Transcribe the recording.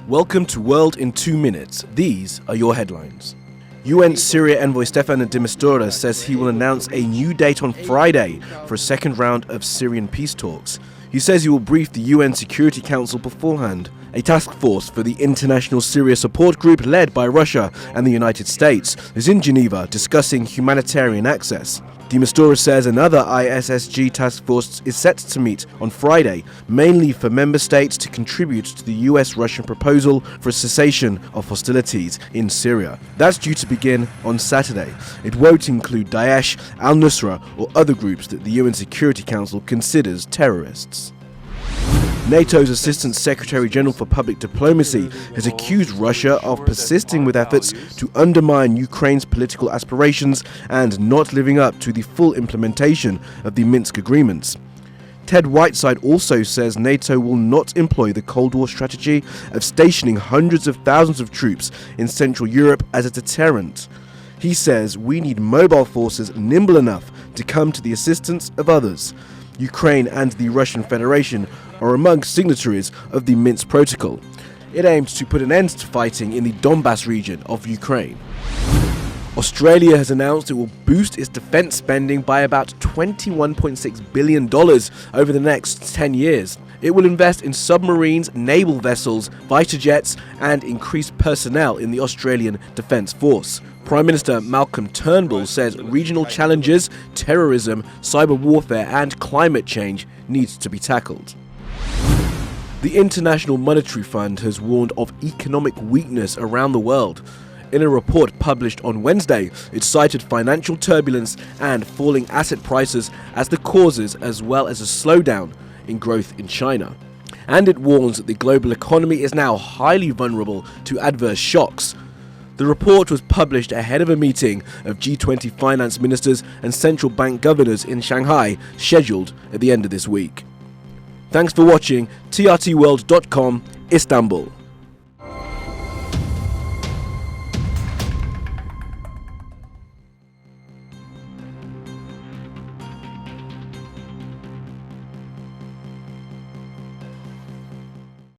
Welcome to World in 2 Minutes. These are your headlines. UN Syria envoy Staffan de Mistura says he will announce a new date on Friday for a second round of Syrian peace talks. He says he will brief the UN Security Council beforehand. A task force for the International Syria Support Group led by Russia and the United States is in Geneva discussing humanitarian access. De Mistura says another ISSG task force is set to meet on Friday, mainly for member states to contribute to the US-Russian proposal for a cessation of hostilities in Syria. That's due to begin on Saturday. It won't include Daesh, al-Nusra or other groups that the UN Security Council considers terrorists. NATO's Assistant Secretary General for Public Diplomacy has accused Russia of persisting with efforts to undermine Ukraine's political aspirations and not living up to the full implementation of the Minsk agreements. Ted Whiteside also says NATO will not employ the Cold War strategy of stationing hundreds of thousands of troops in Central Europe as a deterrent. He says we need mobile forces nimble enough to come to the assistance of others. Ukraine and the Russian Federation are among signatories of the Minsk Protocol. It aims to put an end to fighting in the Donbass region of Ukraine. Australia has announced it will boost its defence spending by about $21.6 billion over the next 10 years. It will invest in submarines, naval vessels, fighter jets, and increase personnel in the Australian Defence Force. Prime Minister Malcolm Turnbull says regional challenges, terrorism, cyber warfare, and climate change needs to be tackled. The International Monetary Fund has warned of economic weakness around the world. In a report published on Wednesday, it cited financial turbulence and falling asset prices as the causes, as well as a slowdown in growth in China. And it warns that the global economy is now highly vulnerable to adverse shocks. The report was published ahead of a meeting of G20 finance ministers and central bank governors in Shanghai, scheduled at the end of this week. Thanks for watching. TRTworld.com, Istanbul.